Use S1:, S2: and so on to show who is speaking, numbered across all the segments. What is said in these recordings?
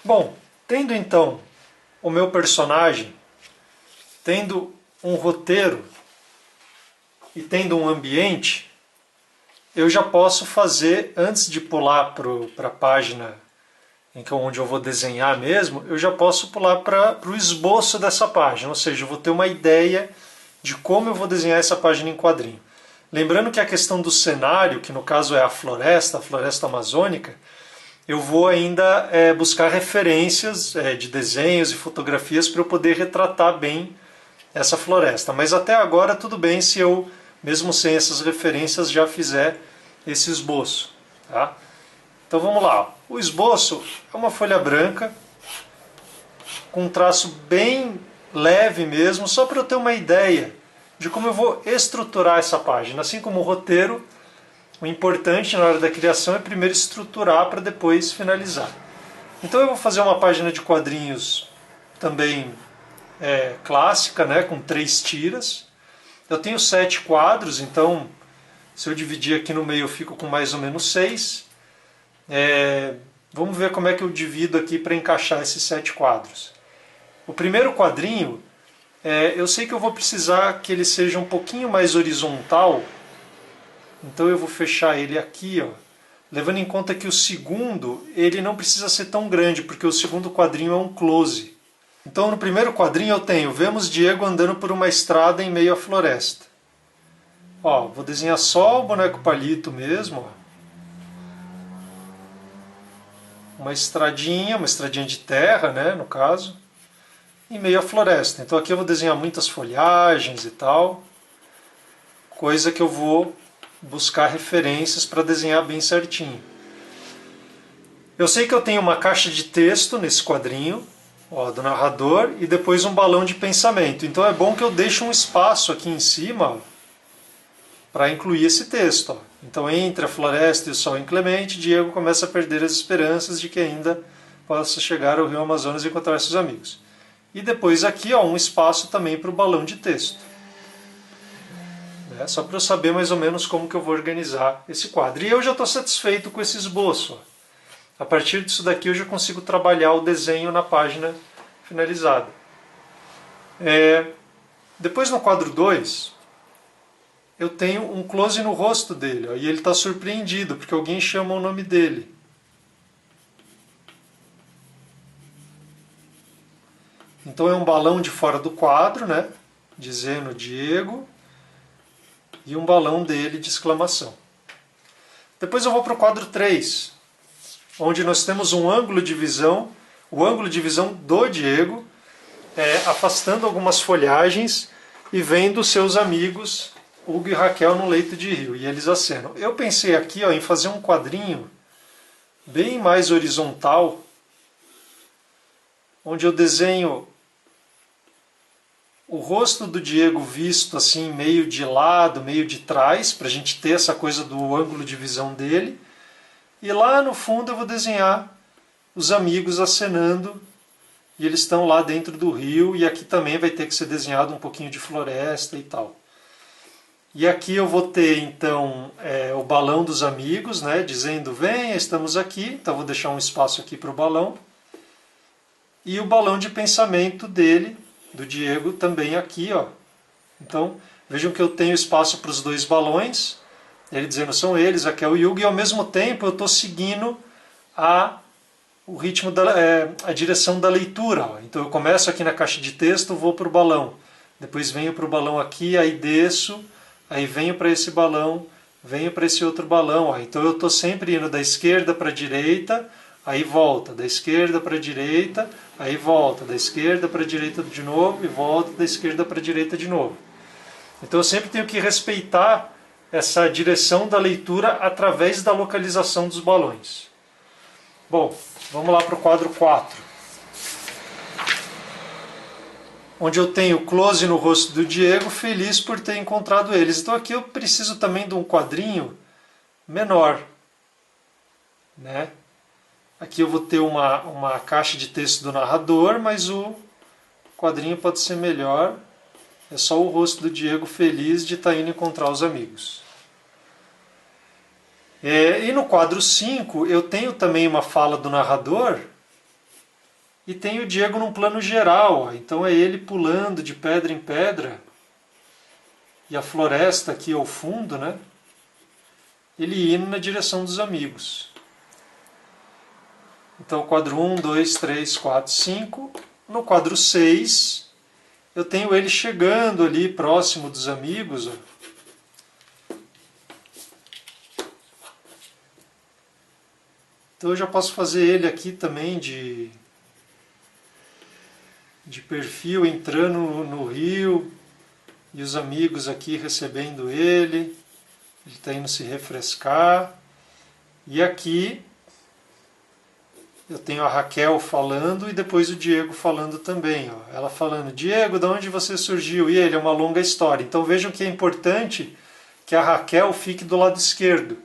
S1: Bom, tendo então o meu personagem, tendo um roteiro e tendo um ambiente, eu já posso fazer, antes de pular para a página onde eu vou desenhar mesmo, eu já posso pular para o esboço dessa página, ou seja, eu vou ter uma ideia de como eu vou desenhar essa página em quadrinho. Lembrando que a questão do cenário, que no caso é a floresta amazônica, eu vou ainda buscar referências de desenhos e fotografias para eu poder retratar bem essa floresta. Mas até agora tudo bem se eu, mesmo sem essas referências, já fizer esse esboço. Tá? Então vamos lá. O esboço é uma folha branca, com um traço bem leve mesmo, só para eu ter uma ideia de como eu vou estruturar essa página. Assim como o roteiro, o importante na hora da criação é primeiro estruturar para depois finalizar. Então eu vou fazer uma página de quadrinhos também clássica, né, com 3 tiras. Eu tenho 7 quadros, então se eu dividir aqui no meio eu fico com mais ou menos 6. Vamos ver como é que eu divido aqui para encaixar esses 7 quadros. O primeiro quadrinho, eu sei que eu vou precisar que ele seja um pouquinho mais horizontal, então eu vou fechar ele aqui, ó, levando em conta que o segundo ele não precisa ser tão grande, porque o segundo quadrinho é um close. Então no primeiro quadrinho vemos Diego andando por uma estrada em meio à floresta. Ó, vou desenhar só o boneco palito mesmo, ó. Uma estradinha de terra, né, no caso, em meio à floresta. Então aqui eu vou desenhar muitas folhagens e tal, coisa que eu vou buscar referências para desenhar bem certinho. Eu sei que eu tenho uma caixa de texto nesse quadrinho, ó, do narrador, e depois um balão de pensamento. Então é bom que eu deixe um espaço aqui em cima para incluir esse texto. Ó. Então entre a floresta e o sol inclemente, Diego começa a perder as esperanças de que ainda possa chegar ao rio Amazonas e encontrar seus amigos. E depois aqui um espaço também para o balão de texto. Só para eu saber mais ou menos como que eu vou organizar esse quadro. E eu já estou satisfeito com esse esboço. Ó. A partir disso daqui eu já consigo trabalhar o desenho na página finalizada. Depois no quadro 2, eu tenho um close no rosto dele. Ó, e ele está surpreendido, porque alguém chama o nome dele. Então é um balão de fora do quadro, né, dizendo Diego, e um balão dele de exclamação. Depois eu vou para o quadro 3, onde nós temos um ângulo de visão, o ângulo de visão do Diego, afastando algumas folhagens e vendo seus amigos Hugo e Raquel no leito de rio, e eles acenam. Eu pensei aqui em fazer um quadrinho bem mais horizontal, onde eu desenho o rosto do Diego visto assim, meio de lado, meio de trás, para a gente ter essa coisa do ângulo de visão dele. E lá no fundo eu vou desenhar os amigos acenando, e eles estão lá dentro do rio, e aqui também vai ter que ser desenhado um pouquinho de floresta e tal. E aqui eu vou ter então o balão dos amigos, né, dizendo venha, estamos aqui, então vou deixar um espaço aqui para o balão. E o balão de pensamento dele, do Diego, também aqui, ó. Então, vejam que eu tenho espaço para os 2 balões, ele dizendo são eles, aqui é o Yugi, e ao mesmo tempo eu estou seguindo o ritmo, a direção da leitura. Ó. Então eu começo aqui na caixa de texto, vou para o balão, depois venho para o balão aqui, aí desço, aí venho para esse balão, venho para esse outro balão. Ó. Então eu estou sempre indo da esquerda para a direita, aí volta, da esquerda para a direita, aí volta, da esquerda para a direita de novo, e volta da esquerda para a direita de novo. Então eu sempre tenho que respeitar essa direção da leitura através da localização dos balões. Bom, vamos lá para o quadro 4. Onde eu tenho close no rosto do Diego, feliz por ter encontrado eles. Então aqui eu preciso também de um quadrinho menor, né? Aqui eu vou ter uma caixa de texto do narrador, mas o quadrinho pode ser melhor. É só o rosto do Diego feliz de estar indo encontrar os amigos. E no quadro 5 eu tenho também uma fala do narrador, E tem o Diego num plano geral, ó. Então é ele pulando de pedra em pedra, e a floresta aqui ao fundo, né? Ele indo na direção dos amigos. Então quadro 1, 2, 3, 4, 5. No quadro 6, eu tenho ele chegando ali próximo dos amigos, ó. Então eu já posso fazer ele aqui também de perfil, entrando no rio, e os amigos aqui recebendo ele. Ele está indo se refrescar. E aqui eu tenho a Raquel falando e depois o Diego falando também. Ó. Ela falando, Diego, de onde você surgiu? E ele, é uma longa história. Então vejam que é importante que a Raquel fique do lado esquerdo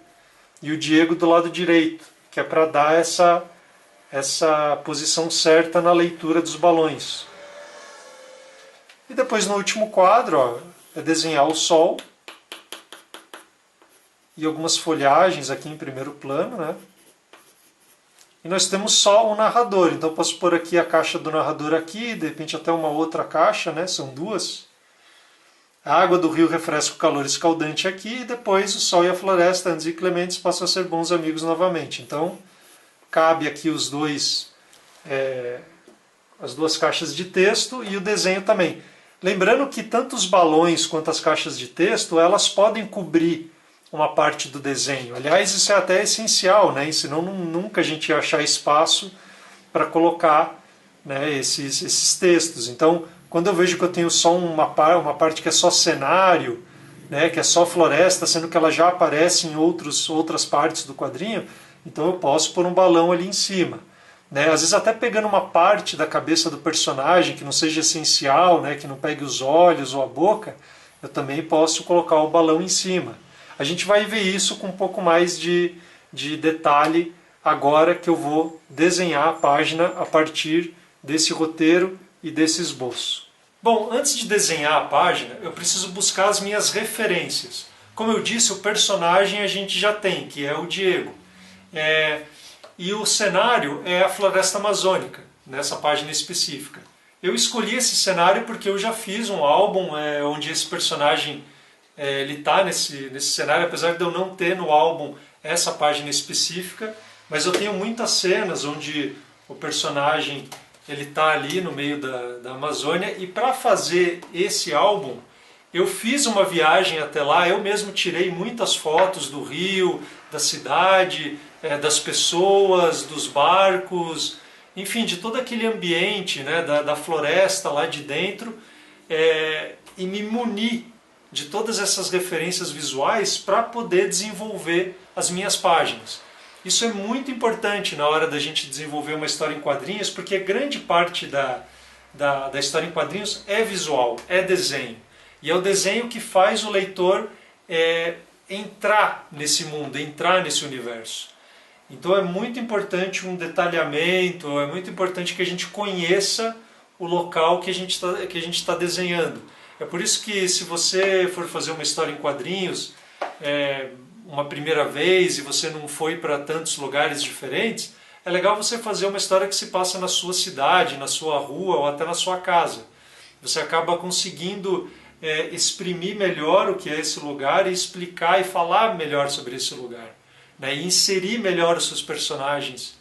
S1: e o Diego do lado direito, que é para dar essa posição certa na leitura dos balões. E depois no último quadro, ó, é desenhar o sol e algumas folhagens aqui em primeiro plano, né? E nós temos só o narrador, então eu posso pôr aqui a caixa do narrador aqui, de repente até uma outra caixa, né? São duas. A água do rio refresca o calor escaldante aqui, e depois o sol e a floresta, antes inclementes, passam a ser bons amigos novamente. Então, cabe aqui os dois, as duas caixas de texto e o desenho também. Lembrando que tanto os balões quanto as caixas de texto, elas podem cobrir uma parte do desenho. Aliás, isso é até essencial, né? Senão nunca a gente ia achar espaço para colocar, né, esses textos. Então, quando eu vejo que eu tenho só uma parte que é só cenário, né, que é só floresta, sendo que ela já aparece em outras partes do quadrinho, então eu posso pôr um balão ali em cima. Né? Às vezes até pegando uma parte da cabeça do personagem que não seja essencial, né, que não pegue os olhos ou a boca, eu também posso colocar o balão em cima. A gente vai ver isso com um pouco mais de detalhe agora que eu vou desenhar a página a partir desse roteiro e desse esboço. Bom, antes de desenhar a página, eu preciso buscar as minhas referências. Como eu disse, o personagem a gente já tem, que é o Diego. E o cenário é a floresta amazônica, nessa página específica. Eu escolhi esse cenário porque eu já fiz um álbum onde esse personagem ele está nesse cenário, apesar de eu não ter no álbum essa página específica, mas eu tenho muitas cenas onde o personagem ele está ali no meio da Amazônia, e para fazer esse álbum eu fiz uma viagem até lá, eu mesmo tirei muitas fotos do rio, da cidade, das pessoas, dos barcos, enfim, de todo aquele ambiente, né, da floresta lá de dentro, e me muni de todas essas referências visuais para poder desenvolver as minhas páginas. Isso é muito importante na hora da gente desenvolver uma história em quadrinhos, porque grande parte da história em quadrinhos é visual, é desenho. E é o desenho que faz o leitor entrar nesse mundo, entrar nesse universo. Então é muito importante um detalhamento, é muito importante que a gente conheça o local que a gente está desenhando. É por isso que se você for fazer uma história em quadrinhos uma primeira vez e você não foi para tantos lugares diferentes, é legal você fazer uma história que se passa na sua cidade, na sua rua ou até na sua casa. Você acaba conseguindo exprimir melhor o que é esse lugar e explicar e falar melhor sobre esse lugar, né? E inserir melhor os seus personagens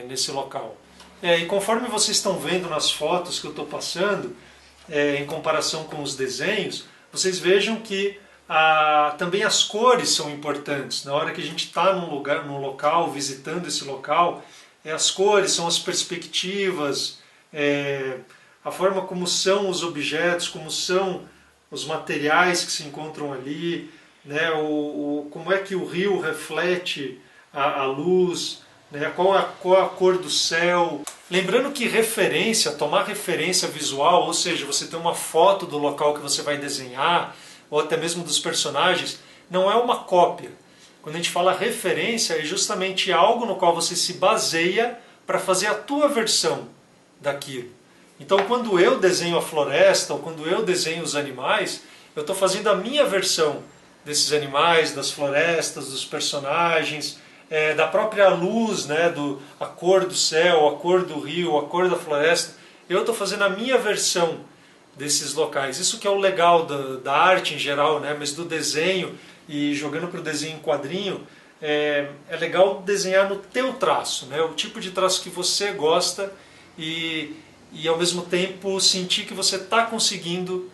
S1: nesse local. E conforme vocês estão vendo nas fotos que eu estou passando, em comparação com os desenhos, vocês vejam que também as cores são importantes. Na hora que a gente está num local, visitando esse local, as cores são as perspectivas, a forma como são os objetos, como são os materiais que se encontram ali, né, como é que o rio reflete a luz, né, qual a cor do céu. Lembrando que tomar referência visual, ou seja, você ter uma foto do local que você vai desenhar, ou até mesmo dos personagens, não é uma cópia. Quando a gente fala referência, é justamente algo no qual você se baseia para fazer a tua versão daquilo. Então quando eu desenho a floresta, ou quando eu desenho os animais, eu estou fazendo a minha versão desses animais, das florestas, dos personagens, da própria luz, né, a cor do céu, a cor do rio, a cor da floresta. Eu estou fazendo a minha versão desses locais. Isso que é o legal da arte em geral, né, mas do desenho, e jogando para o desenho em quadrinho, é legal desenhar no teu traço, né, o tipo de traço que você gosta e ao mesmo tempo sentir que você está conseguindo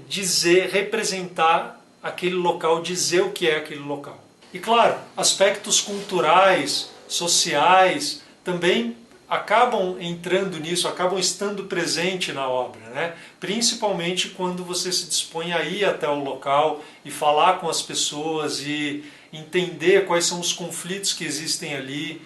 S1: dizer, representar aquele local, dizer o que é aquele local. E claro, aspectos culturais, sociais, também acabam entrando nisso, acabam estando presente na obra, né? Principalmente quando você se dispõe a ir até o local e falar com as pessoas e entender quais são os conflitos que existem ali,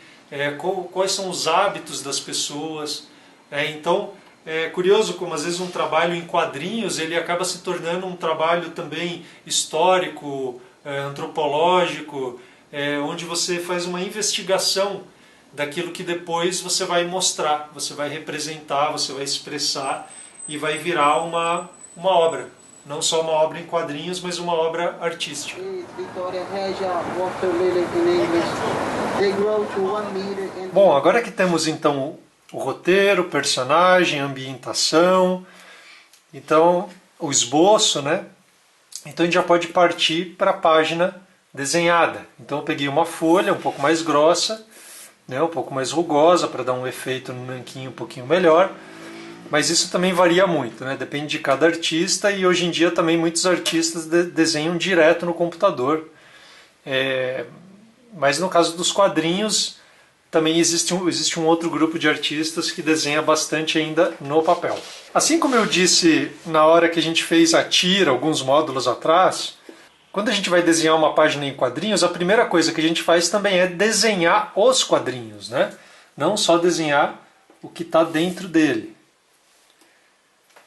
S1: quais são os hábitos das pessoas. Então, é curioso como às vezes um trabalho em quadrinhos ele acaba se tornando um trabalho também histórico, antropológico, onde você faz uma investigação daquilo que depois você vai mostrar, você vai representar, você vai expressar e vai virar uma obra. Não só uma obra em quadrinhos, mas uma obra artística. Bom, agora que temos então o roteiro, o personagem, a ambientação, então o esboço, né? Então a gente já pode partir para a página desenhada. Então eu peguei uma folha um pouco mais grossa, né, um pouco mais rugosa para dar um efeito no nanquim um pouquinho melhor, mas isso também varia muito, né? Depende de cada artista e hoje em dia também muitos artistas desenham direto no computador. Mas no caso dos quadrinhos também existe um outro grupo de artistas que desenha bastante ainda no papel. Assim como eu disse na hora que a gente fez a tira, alguns módulos atrás, quando a gente vai desenhar uma página em quadrinhos, a primeira coisa que a gente faz também é desenhar os quadrinhos, né? Não só desenhar o que está dentro dele.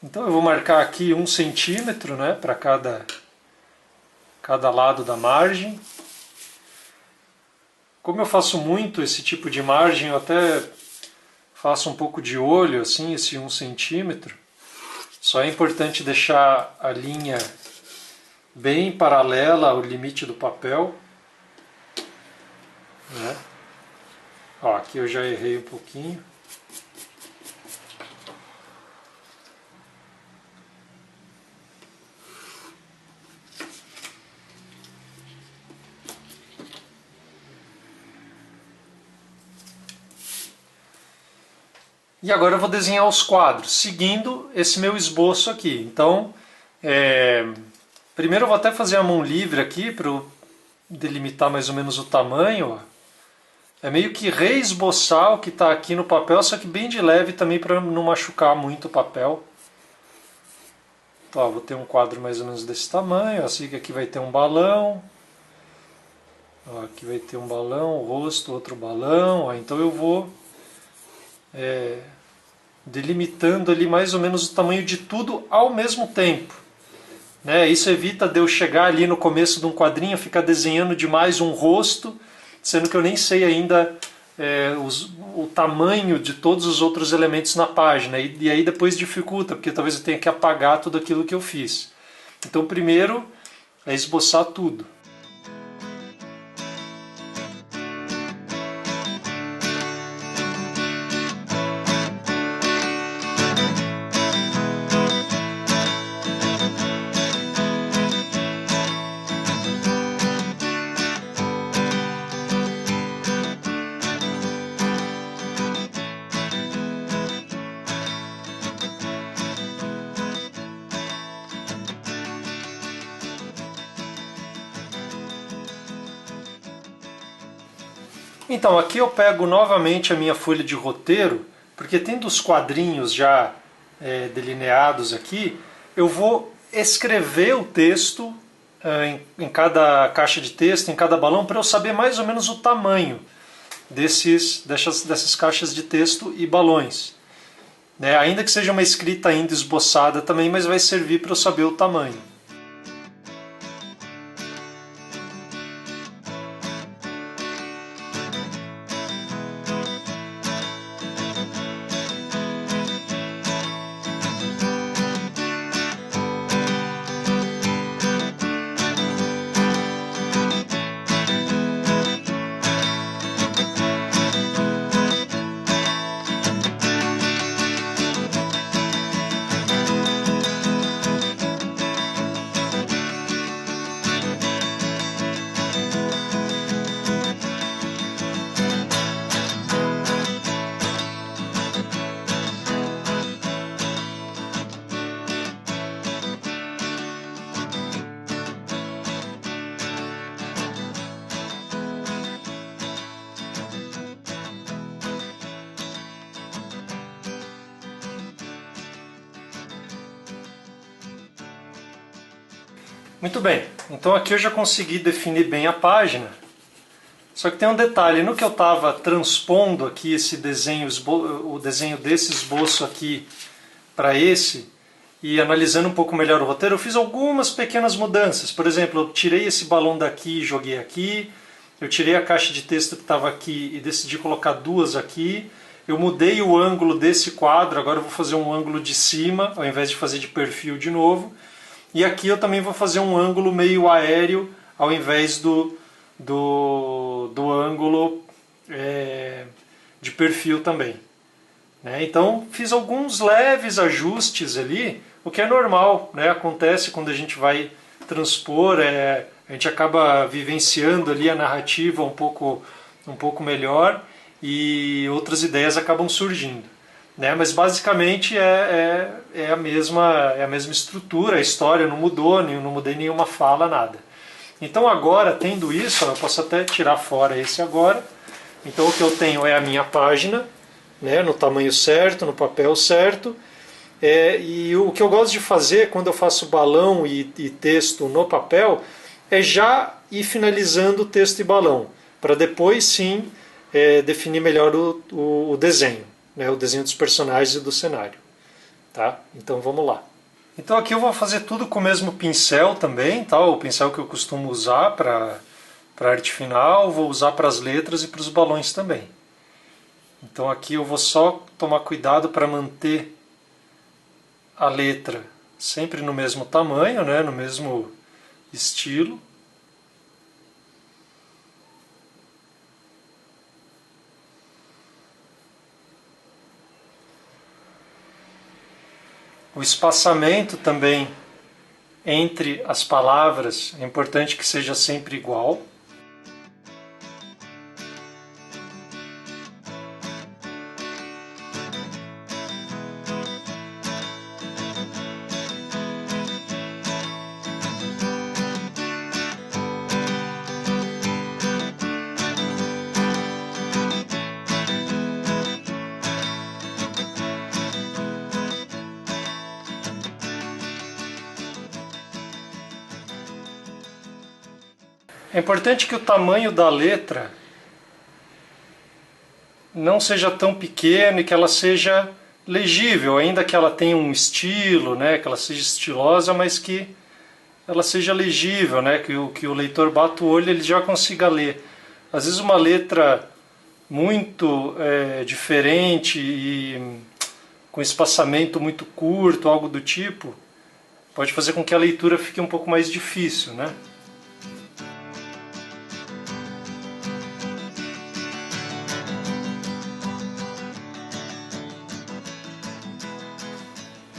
S1: Então eu vou marcar aqui 1 centímetro, né, para cada lado da margem. Como eu faço muito esse tipo de margem, eu até faço um pouco de olho, assim, esse 1 centímetro. Só é importante deixar a linha bem paralela ao limite do papel. Né? Ó, aqui eu já errei um pouquinho. E agora eu vou desenhar os quadros, seguindo esse meu esboço aqui. Então, primeiro eu vou até fazer a mão livre aqui, para eu delimitar mais ou menos o tamanho. Ó. É meio que reesboçar o que está aqui no papel, só que bem de leve também para não machucar muito o papel. Então, ó, vou ter um quadro mais ou menos desse tamanho, assim que aqui vai ter um balão. Ó, aqui vai ter um balão, o rosto, outro balão. Ó, então eu vou delimitando ali mais ou menos o tamanho de tudo ao mesmo tempo. Né? Isso evita de eu chegar ali no começo de um quadrinho, ficar desenhando demais um rosto, sendo que eu nem sei ainda o tamanho de todos os outros elementos na página. E aí depois dificulta, porque talvez eu tenha que apagar tudo aquilo que eu fiz. Então primeiro é esboçar tudo. Então, aqui eu pego novamente a minha folha de roteiro, porque tendo os quadrinhos já delineados aqui, eu vou escrever o texto em cada caixa de texto, em cada balão, para eu saber mais ou menos o tamanho dessas caixas de texto e balões. Né? Ainda que seja uma escrita ainda esboçada também, mas vai servir para eu saber o tamanho. Muito bem, então aqui eu já consegui definir bem a página. Só que tem um detalhe, no que eu estava transpondo aqui esse desenho, o desenho desse esboço aqui para esse, e analisando um pouco melhor o roteiro, eu fiz algumas pequenas mudanças. Por exemplo, eu tirei esse balão daqui e joguei aqui, eu tirei a caixa de texto que estava aqui e decidi colocar duas aqui, eu mudei o ângulo desse quadro, agora eu vou fazer um ângulo de cima, ao invés de fazer de perfil de novo. E aqui eu também vou fazer um ângulo meio aéreo, ao invés do ângulo de perfil também. Né? Então fiz alguns leves ajustes ali, o que é normal, né? Acontece quando a gente vai transpor, a gente acaba vivenciando ali a narrativa um pouco melhor e outras ideias acabam surgindo. Né? Mas basicamente é a mesma estrutura, a história não mudou, não mudei nenhuma fala, nada. Então agora, tendo isso, eu posso até tirar fora esse agora. Então o que eu tenho é a minha página, né, no tamanho certo, no papel certo. E o que eu gosto de fazer quando eu faço balão e texto no papel é já ir finalizando o texto e balão, para depois sim definir melhor o desenho. Né, o desenho dos personagens e do cenário. Tá? Então vamos lá. Então aqui eu vou fazer tudo com o mesmo pincel também, tá? O pincel que eu costumo usar para arte final, vou usar para as letras e para os balões também. Então aqui eu vou só tomar cuidado para manter a letra sempre no mesmo tamanho, né? No mesmo estilo. O espaçamento também entre as palavras é importante que seja sempre igual. É importante que o tamanho da letra não seja tão pequeno e que ela seja legível, ainda que ela tenha um estilo, né, que ela seja estilosa, mas que ela seja legível, né, que o leitor bata o olho e ele já consiga ler. Às vezes uma letra muito diferente e com espaçamento muito curto, algo do tipo, pode fazer com que a leitura fique um pouco mais difícil, né?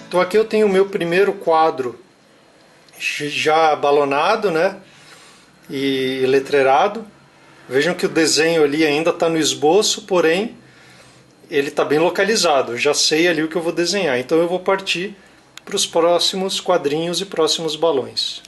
S1: Então aqui eu tenho o meu primeiro quadro já balonado, né, e letreirado. Vejam que o desenho ali ainda está no esboço, porém ele está bem localizado. Eu já sei ali o que eu vou desenhar. Então eu vou partir para os próximos quadrinhos e próximos balões.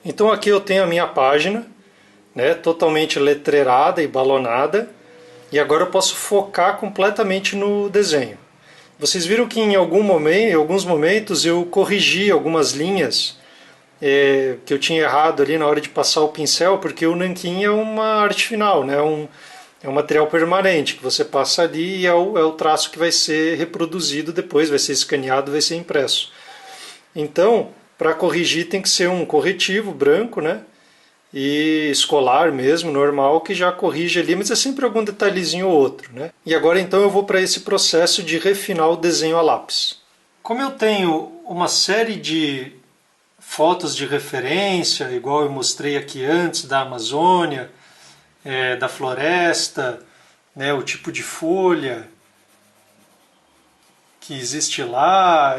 S1: Então aqui eu tenho a minha página, né, totalmente letreirada e balonada, e agora eu posso focar completamente no desenho. Vocês viram que em alguns momentos eu corrigi algumas linhas que eu tinha errado ali na hora de passar o pincel, porque o nanquim é uma arte final, né, é um material permanente que você passa ali e é o traço que vai ser reproduzido depois, vai ser escaneado, vai ser impresso. Então, para corrigir tem que ser um corretivo branco, né? E escolar mesmo, normal, que já corrige ali, mas é sempre algum detalhezinho ou outro, né? E agora então eu vou para esse processo de refinar o desenho a lápis. Como eu tenho uma série de fotos de referência, igual eu mostrei aqui antes, da Amazônia, da floresta, né, o tipo de folha que existe lá,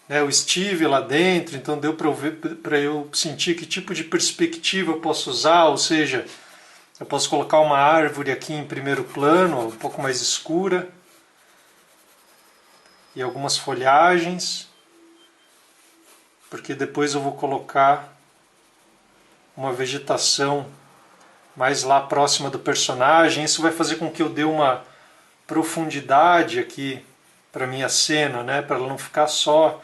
S1: né, eu estive lá dentro, então deu para eu sentir que tipo de perspectiva eu posso usar, ou seja, eu posso colocar uma árvore aqui em primeiro plano, um pouco mais escura, e algumas folhagens, porque depois eu vou colocar uma vegetação mais lá próxima do personagem. Isso vai fazer com que eu dê uma profundidade aqui para minha cena, né? Para ela não ficar só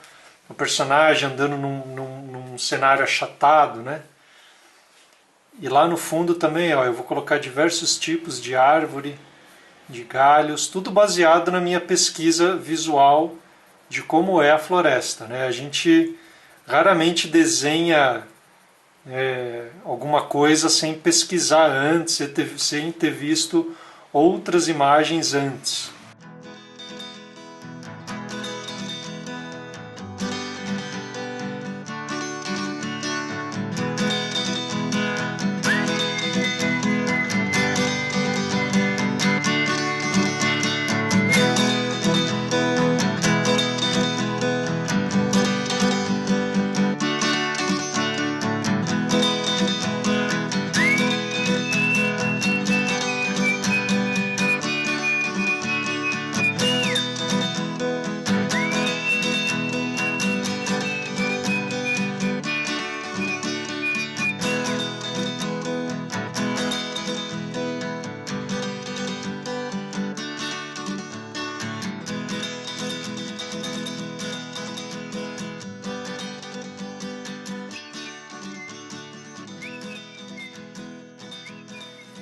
S1: o personagem andando num cenário achatado, né? E lá no fundo também, ó, eu vou colocar diversos tipos de árvore, de galhos, tudo baseado na minha pesquisa visual de como é a floresta, né? A gente raramente desenha alguma coisa sem pesquisar antes, sem ter visto outras imagens antes.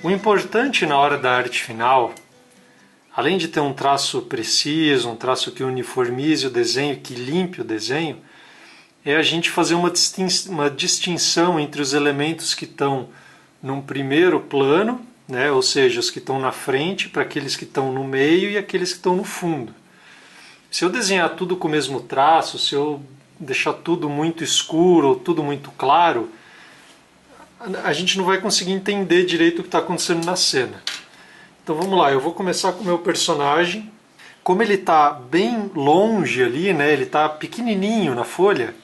S1: O importante na hora da arte final, além de ter um traço preciso, um traço que uniformize o desenho, que limpe o desenho, é a gente fazer uma distinção entre os elementos que estão num primeiro plano, né, ou seja, os que estão na frente, para aqueles que estão no meio e aqueles que estão no fundo. Se eu desenhar tudo com o mesmo traço, se eu deixar tudo muito escuro ou tudo muito claro, a gente não vai conseguir entender direito o que está acontecendo na cena. Então vamos lá, eu vou começar com o meu personagem. Como ele está bem longe ali, né, ele está pequenininho na folha,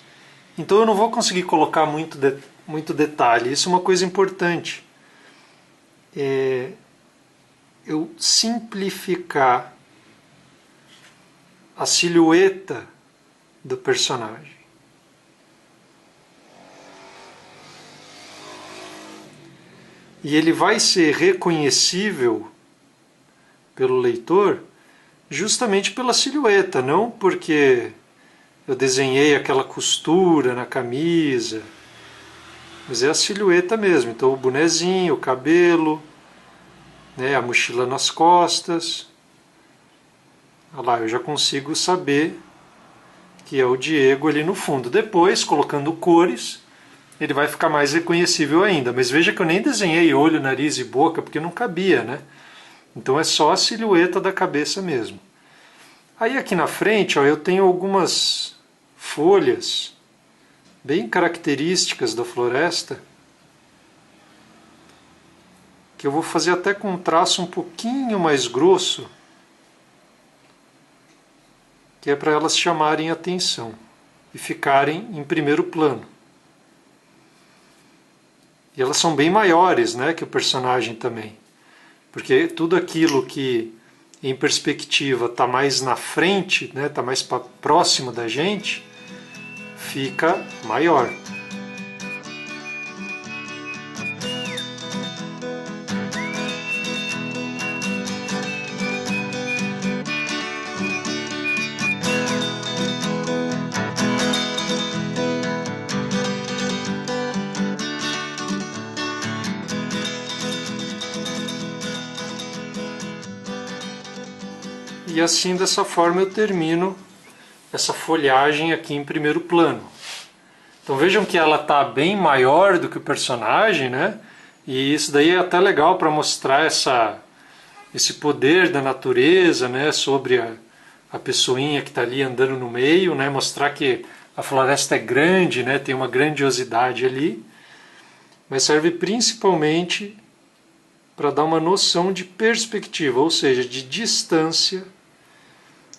S1: então eu não vou conseguir colocar muito detalhe. Isso é uma coisa importante. Eu simplificar a silhueta do personagem. E ele vai ser reconhecível pelo leitor justamente pela silhueta, não porque eu desenhei aquela costura na camisa, mas é a silhueta mesmo. Então o bonezinho, o cabelo, né, a mochila nas costas. Olha lá, eu já consigo saber que é o Diego ali no fundo. Depois, colocando cores, ele vai ficar mais reconhecível ainda. Mas veja que eu nem desenhei olho, nariz e boca, porque não cabia, né? Então é só a silhueta da cabeça mesmo. Aí aqui na frente, ó, eu tenho algumas folhas bem características da floresta, que eu vou fazer até com um traço um pouquinho mais grosso, que é para elas chamarem atenção e ficarem em primeiro plano. E elas são bem maiores, né, que o personagem também. Porque tudo aquilo que em perspectiva está mais na frente, né, está mais próximo da gente, fica maior. E assim, dessa forma, eu termino essa folhagem aqui em primeiro plano. Então vejam que ela está bem maior do que o personagem, né? E isso daí é até legal para mostrar esse poder da natureza, né? Sobre a pessoinha que está ali andando no meio, né? Mostrar que a floresta é grande, né? Tem uma grandiosidade ali. Mas serve principalmente para dar uma noção de perspectiva, ou seja, de distância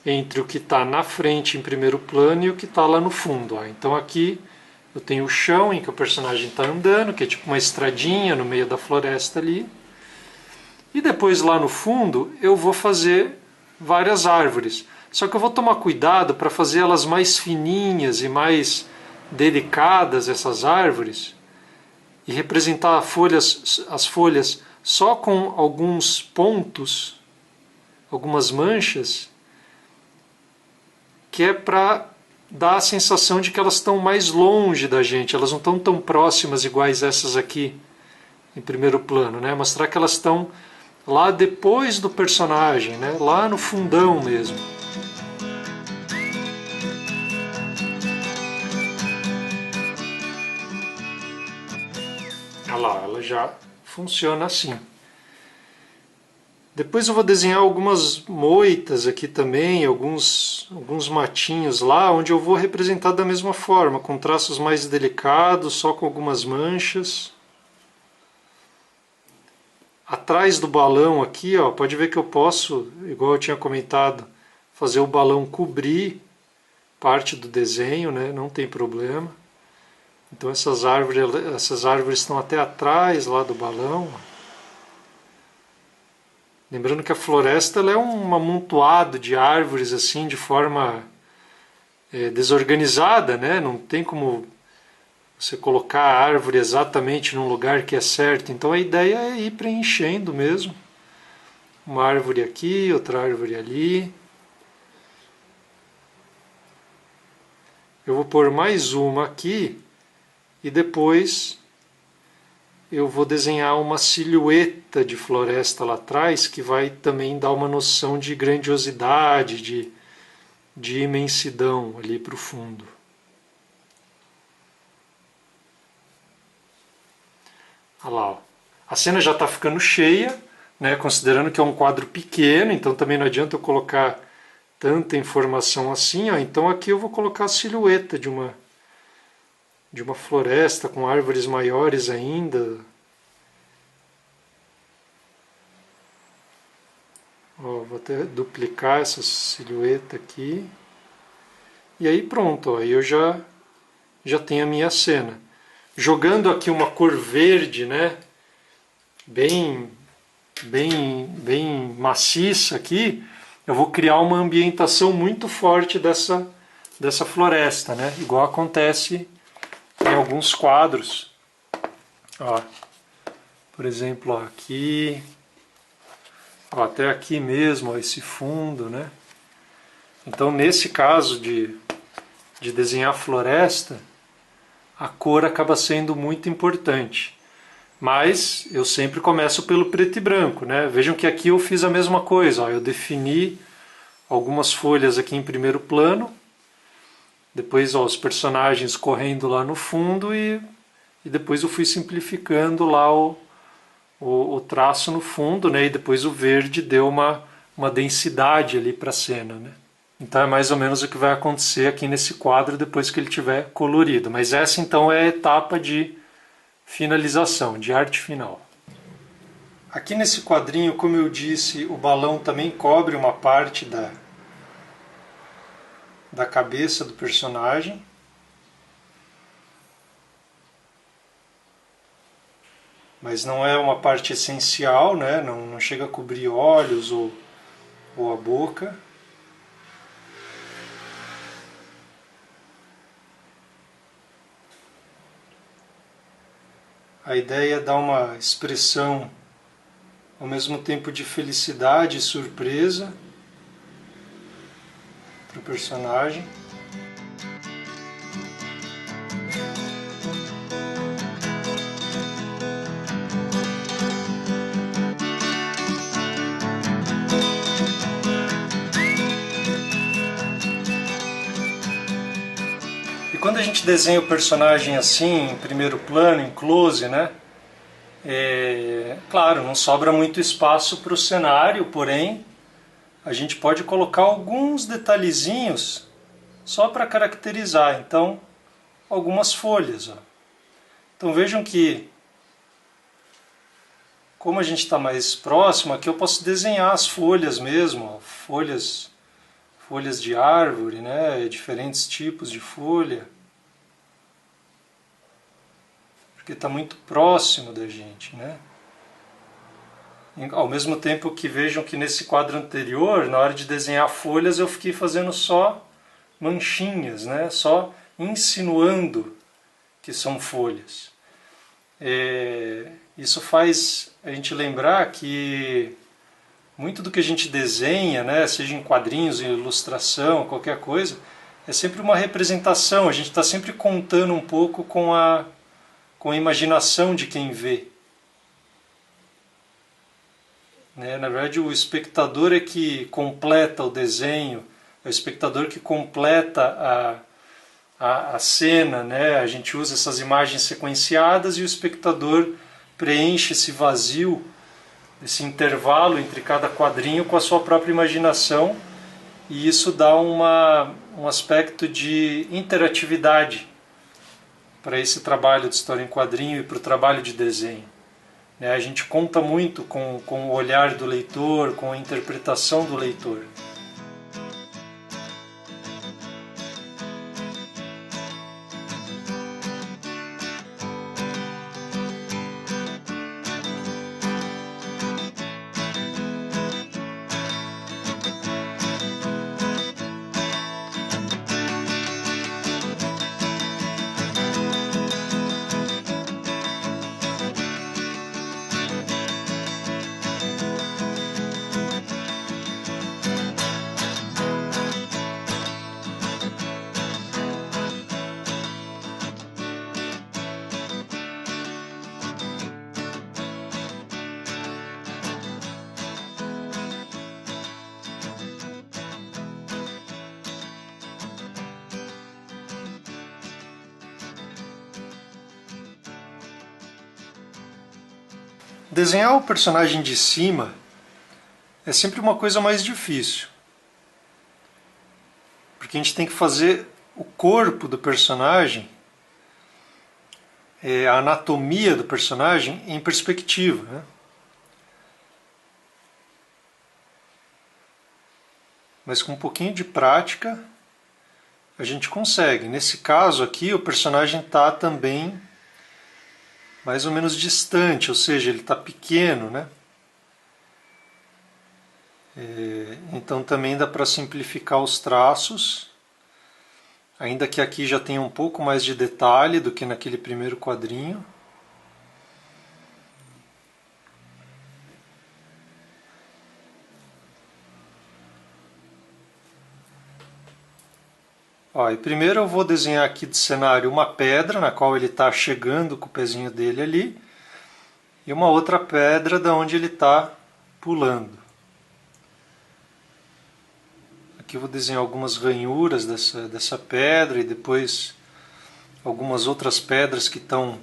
S1: entre o que está na frente em primeiro plano e o que está lá no fundo. Ó. Então aqui eu tenho o chão em que o personagem está andando, que é tipo uma estradinha no meio da floresta ali. E depois lá no fundo eu vou fazer várias árvores. Só que eu vou tomar cuidado para fazer elas mais fininhas e mais delicadas, essas árvores, e representar as folhas só com alguns pontos, algumas manchas, que é para dar a sensação de que elas estão mais longe da gente, elas não estão tão próximas iguais essas aqui em primeiro plano, né? Mostrar que elas estão lá depois do personagem, né? Lá no fundão mesmo. Olha lá, ela já funciona assim. Depois eu vou desenhar algumas moitas aqui também, alguns matinhos lá, onde eu vou representar da mesma forma, com traços mais delicados, só com algumas manchas. Atrás do balão aqui, ó, pode ver que eu posso, igual eu tinha comentado, fazer o balão cobrir parte do desenho, né? Não tem problema. Então essas árvores estão até atrás lá do balão. Lembrando que a floresta ela é um amontoado de árvores assim de forma desorganizada, né? Não tem como você colocar a árvore exatamente num lugar que é certo. Então a ideia é ir preenchendo mesmo. Uma árvore aqui, outra árvore ali. Eu vou pôr mais uma aqui e depois eu vou desenhar uma silhueta de floresta lá atrás que vai também dar uma noção de grandiosidade, de imensidão ali para o fundo. Olha lá, ó. A cena já está ficando cheia, né, considerando que é um quadro pequeno, então também não adianta eu colocar tanta informação assim. Ó. Então aqui eu vou colocar a silhueta de uma floresta com árvores maiores ainda. Ó, vou até duplicar essa silhueta aqui. E aí pronto, ó, aí eu já tenho a minha cena. Jogando aqui uma cor verde, né, bem maciça aqui, eu vou criar uma ambientação muito forte dessa floresta, né, igual acontece em alguns quadros. Ó, por exemplo, ó, aqui, ó, até aqui mesmo, ó, esse fundo, né. Então, nesse caso de desenhar floresta, a cor acaba sendo muito importante. Mas eu sempre começo pelo preto e branco, né? Vejam que aqui eu fiz a mesma coisa. Ó. Eu defini algumas folhas aqui em primeiro plano, depois ó, os personagens correndo lá no fundo e depois eu fui simplificando lá o traço no fundo, né? E depois o verde deu uma densidade ali para a cena, né? Então é mais ou menos o que vai acontecer aqui nesse quadro depois que ele tiver colorido. Mas essa então é a etapa de finalização, de arte final. Aqui nesse quadrinho, como eu disse, o balão também cobre uma parte da cabeça do personagem. Mas não é uma parte essencial, né? Não chega a cobrir olhos ou a boca. A ideia é dar uma expressão ao mesmo tempo de felicidade e surpresa para o personagem. E quando a gente desenha o personagem assim, em primeiro plano, em close, né? Claro, não sobra muito espaço para o cenário, porém a gente pode colocar alguns detalhezinhos só para caracterizar. Então, algumas folhas. Ó. Então vejam que, como a gente está mais próximo, aqui eu posso desenhar as folhas mesmo, ó, folhas de árvore, né, diferentes tipos de folha, porque está muito próximo da gente, né? Ao mesmo tempo que vejam que nesse quadro anterior, na hora de desenhar folhas, eu fiquei fazendo só manchinhas, né? Só insinuando que são folhas. Isso faz a gente lembrar que muito do que a gente desenha, né, seja em quadrinhos, em ilustração, qualquer coisa, é sempre uma representação, a gente está sempre contando um pouco com a imaginação de quem vê. Na verdade, o espectador é que completa o desenho, é o espectador que completa a cena, né? A gente usa essas imagens sequenciadas e o espectador preenche esse vazio, esse intervalo entre cada quadrinho com a sua própria imaginação, e isso dá um aspecto de interatividade para esse trabalho de história em quadrinho e para o trabalho de desenho. A gente conta muito com o olhar do leitor, com a interpretação do leitor. Desenhar o personagem de cima é sempre uma coisa mais difícil, porque a gente tem que fazer o corpo do personagem, a anatomia do personagem em perspectiva, né? Mas com um pouquinho de prática a gente consegue. Nesse caso aqui o personagem está também mais ou menos distante, ou seja, ele está pequeno, né? Então também dá para simplificar os traços, ainda que aqui já tenha um pouco mais de detalhe do que naquele primeiro quadrinho. E primeiro eu vou desenhar aqui de cenário uma pedra na qual ele está chegando com o pezinho dele ali, e uma outra pedra da onde ele está pulando. Aqui eu vou desenhar algumas ranhuras dessa pedra e depois algumas outras pedras que estão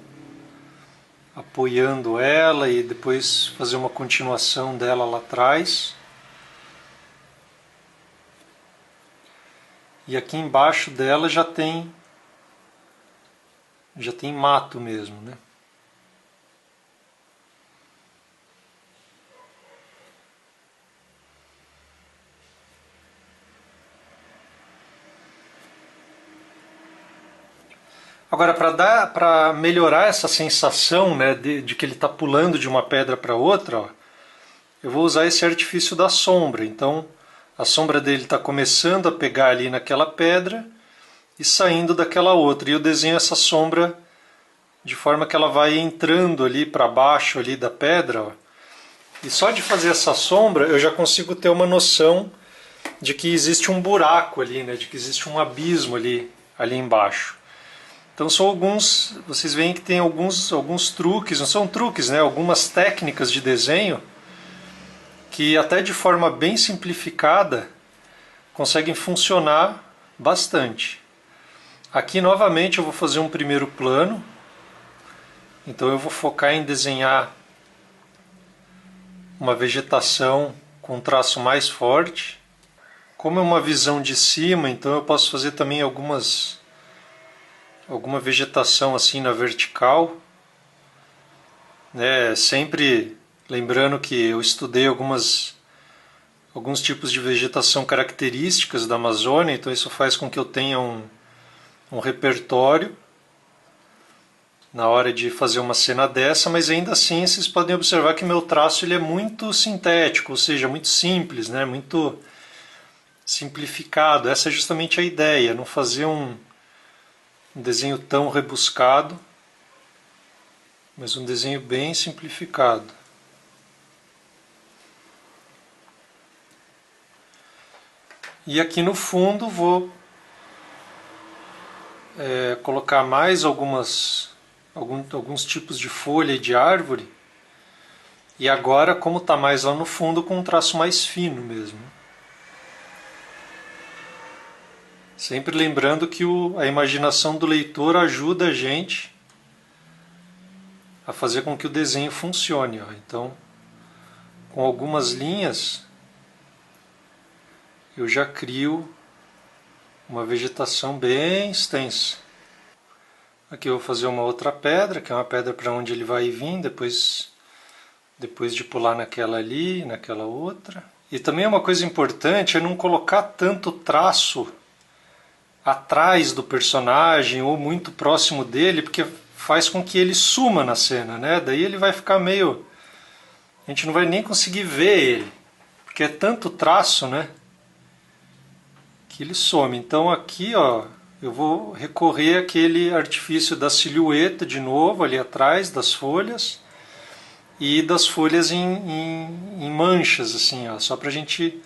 S1: apoiando ela, e depois fazer uma continuação dela lá atrás. E aqui embaixo dela já tem mato mesmo, né? Agora, para melhorar essa sensação, né, de que ele está pulando de uma pedra para outra, ó, eu vou usar esse artifício da sombra. Então, a sombra dele está começando a pegar ali naquela pedra e saindo daquela outra. E eu desenho essa sombra de forma que ela vai entrando ali para baixo ali da pedra, ó. E só de fazer essa sombra eu já consigo ter uma noção de que existe um buraco ali, né? De que existe um abismo ali embaixo. Então são alguns, vocês veem que tem alguns truques, não são truques, né? Algumas técnicas de desenho que até de forma bem simplificada conseguem funcionar bastante. Aqui novamente eu vou fazer um primeiro plano, então eu vou focar em desenhar uma vegetação com um traço mais forte. Como é uma visão de cima, então eu posso fazer também alguma vegetação assim na vertical, né? Sempre lembrando que eu estudei alguns tipos de vegetação características da Amazônia, então isso faz com que eu tenha um repertório na hora de fazer uma cena dessa, mas ainda assim vocês podem observar que meu traço ele é muito sintético, ou seja, muito simples, né? Muito simplificado. Essa é justamente a ideia, não fazer um desenho tão rebuscado, mas um desenho bem simplificado. E aqui no fundo vou colocar mais alguns tipos de folha e de árvore. E agora, como está mais lá no fundo, com um traço mais fino mesmo. Sempre lembrando que a imaginação do leitor ajuda a gente a fazer com que o desenho funcione. Ó. Então, com algumas linhas, eu já crio uma vegetação bem extensa. Aqui eu vou fazer uma outra pedra, que é uma pedra para onde ele vai vir, depois de pular naquela ali, naquela outra. E também uma coisa importante é não colocar tanto traço atrás do personagem ou muito próximo dele, porque faz com que ele suma na cena, né? Daí ele vai ficar meio... A gente não vai nem conseguir ver ele, porque é tanto traço, né? Que ele some. Então aqui, ó, eu vou recorrer àquele artifício da silhueta de novo, ali atrás das folhas, e das folhas em manchas, assim, ó, só para a gente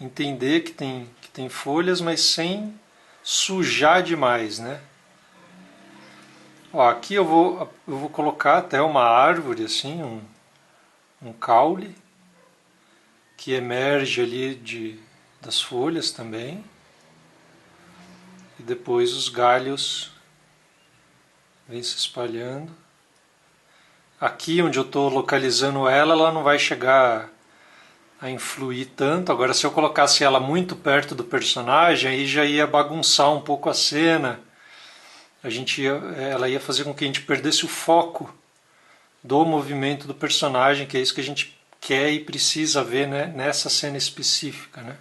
S1: entender que tem folhas, mas sem sujar demais, né? Ó, aqui eu vou colocar até uma árvore, assim, um caule, que emerge ali das folhas também. E depois os galhos vêm se espalhando. Aqui onde eu estou localizando ela não vai chegar a influir tanto. Agora, se eu colocasse ela muito perto do personagem, aí já ia bagunçar um pouco a cena. Ela ia fazer com que a gente perdesse o foco do movimento do personagem, que é isso que a gente quer e precisa ver, né, nessa cena específica, né?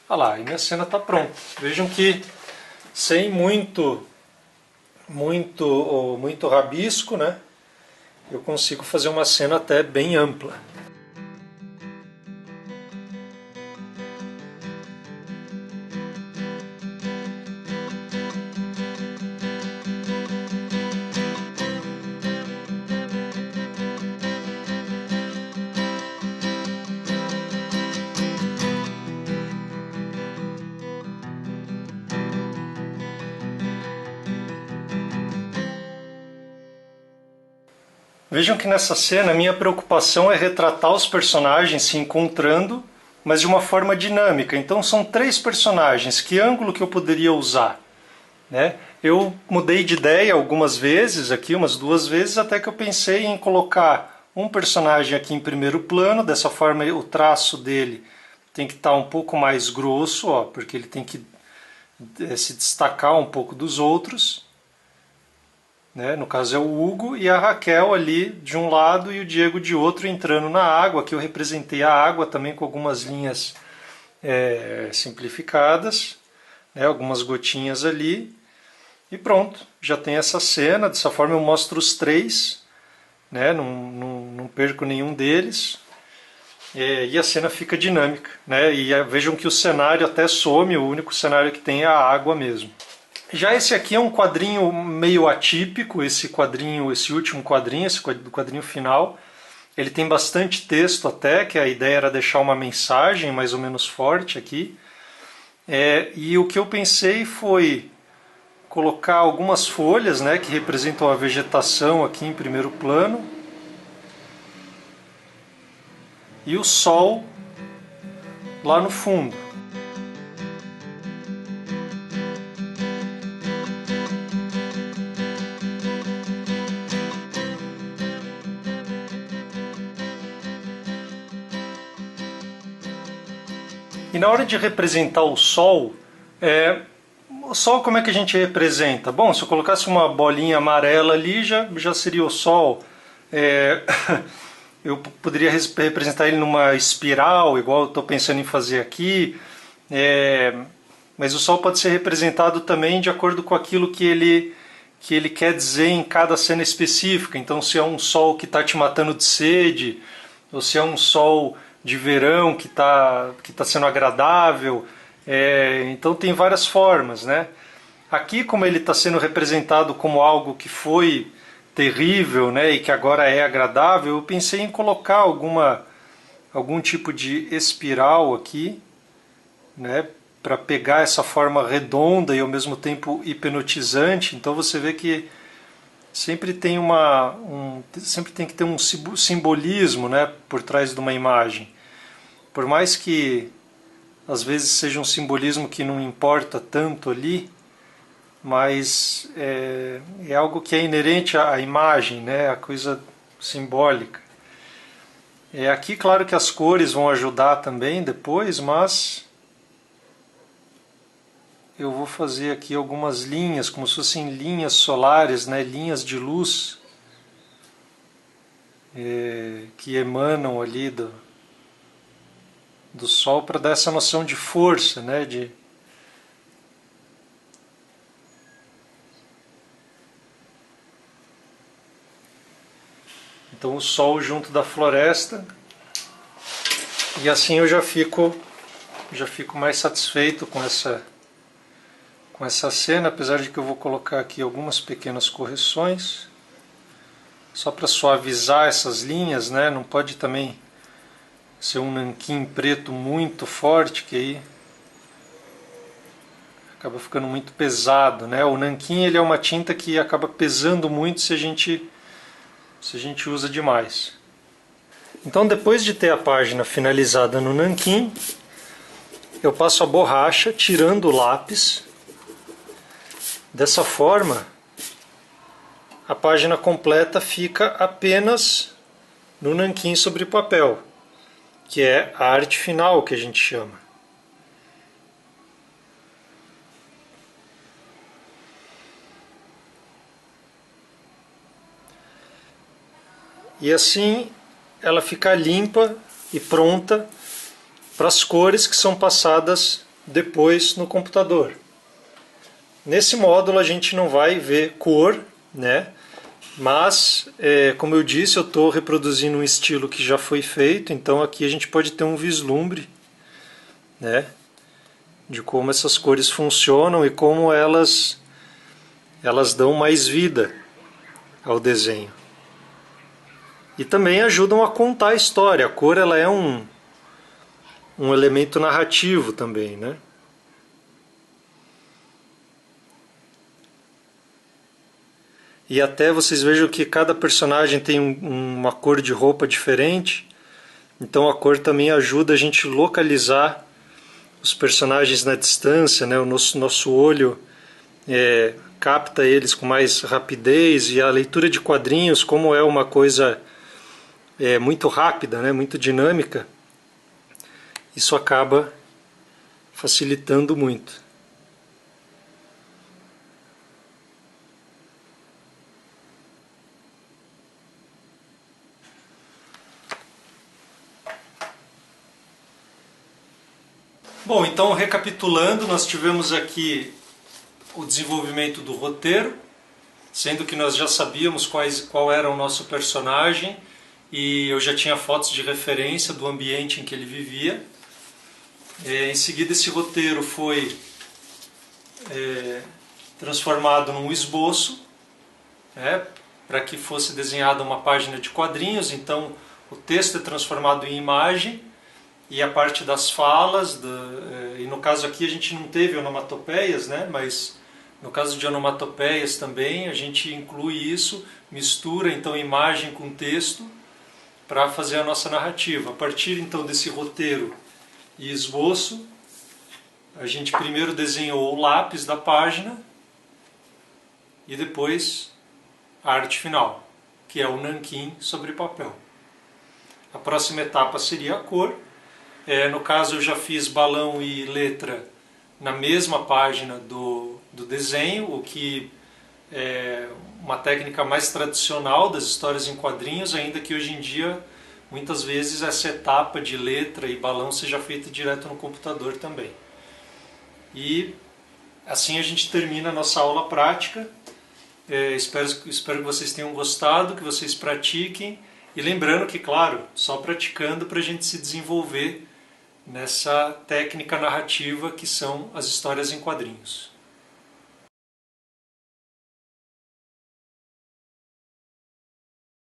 S1: Olha lá, e minha cena está pronta. Vejam que sem muito rabisco, né? Eu consigo fazer uma cena até bem ampla. Vejam que nessa cena a minha preocupação é retratar os personagens se encontrando, mas de uma forma dinâmica. Então são 3 personagens, que ângulo que eu poderia usar? Né? Eu mudei de ideia algumas vezes, aqui umas 2 vezes, até que eu pensei em colocar um personagem aqui em primeiro plano, dessa forma o traço dele tem que estar um pouco mais grosso, ó, porque ele tem que se destacar um pouco dos outros. Né? No caso é o Hugo e a Raquel ali de um lado e o Diego de outro entrando na água. Aqui eu representei a água também com algumas linhas simplificadas, né? Algumas gotinhas ali. E pronto, já tem essa cena. Dessa forma eu mostro os 3, né? Não perco nenhum deles. E a cena fica dinâmica. Né? E vejam que o cenário até some, o único cenário que tem é a água mesmo. Já esse aqui é um quadrinho meio atípico, esse último quadrinho, esse quadrinho final. Ele tem bastante texto até, que a ideia era deixar uma mensagem mais ou menos forte aqui. E o que eu pensei foi colocar algumas folhas, né, que representam a vegetação aqui em primeiro plano. E o sol lá no fundo. E na hora de representar o Sol, como é que a gente representa? Bom, se eu colocasse uma bolinha amarela ali, já seria o Sol. Eu poderia representar ele numa espiral, igual eu estou pensando em fazer aqui. Mas o Sol pode ser representado também de acordo com aquilo que ele quer dizer em cada cena específica. Então, se é um Sol que está te matando de sede, ou se é um Sol de verão que tá sendo agradável. Então tem várias formas, né? Aqui, como ele está sendo representado como algo que foi terrível, né, e que agora é agradável, eu pensei em colocar algum tipo de espiral aqui, né, para pegar essa forma redonda e ao mesmo tempo hipnotizante. Então você vê que sempre tem sempre tem que ter um simbolismo, né, por trás de uma imagem. Por mais que às vezes seja um simbolismo que não importa tanto ali, mas é algo que é inerente à imagem, né, a coisa simbólica. Aqui, claro que as cores vão ajudar também depois, mas eu vou fazer aqui algumas linhas, como se fossem linhas solares, né, linhas de luz que emanam ali do Sol, para dar essa noção de força, né, Então o Sol junto da floresta, e assim eu já fico mais satisfeito com essa cena, apesar de que eu vou colocar aqui algumas pequenas correções, só para suavizar essas linhas, né? Não pode também ser um nanquim preto muito forte, que aí acaba ficando muito pesado, né? O nanquim, ele é uma tinta que acaba pesando muito se a gente usa demais. Então, depois de ter a página finalizada no nanquim, eu passo a borracha tirando o lápis. Dessa forma, a página completa fica apenas no nanquim sobre papel, que é a arte final que a gente chama. E assim ela fica limpa e pronta para as cores que são passadas depois no computador. Nesse módulo a gente não vai ver cor, né? Mas, como eu disse, eu estou reproduzindo um estilo que já foi feito, então aqui a gente pode ter um vislumbre, né, de como essas cores funcionam e como elas dão mais vida ao desenho. E também ajudam a contar a história. A cor, ela é um elemento narrativo também, né? E até vocês vejam que cada personagem tem uma cor de roupa diferente. Então a cor também ajuda a gente localizar os personagens na distância, né? O nosso olho capta eles com mais rapidez, e a leitura de quadrinhos, como é uma coisa muito rápida, né? Muito dinâmica, isso acaba facilitando muito. Bom, então recapitulando, nós tivemos aqui o desenvolvimento do roteiro, sendo que nós já sabíamos qual era o nosso personagem, e eu já tinha fotos de referência do ambiente em que ele vivia. Em seguida, esse roteiro foi transformado num esboço, né, para que fosse desenhada uma página de quadrinhos. Então o texto é transformado em imagem e a parte das falas, e no caso aqui a gente não teve onomatopeias, né, mas no caso de onomatopeias também a gente inclui isso, mistura então imagem com texto para fazer a nossa narrativa. A partir então desse roteiro e esboço, a gente primeiro desenhou o lápis da página e depois a arte final, que é o nanquim sobre papel. A próxima etapa seria a cor. No caso eu já fiz balão e letra na mesma página do desenho, o que é uma técnica mais tradicional das histórias em quadrinhos, ainda que hoje em dia muitas vezes essa etapa de letra e balão seja feita direto no computador também. E assim a gente termina a nossa aula prática. Espero que vocês tenham gostado, que vocês pratiquem. E lembrando que, claro, só praticando para a gente se desenvolver nessa técnica narrativa que são as histórias em quadrinhos.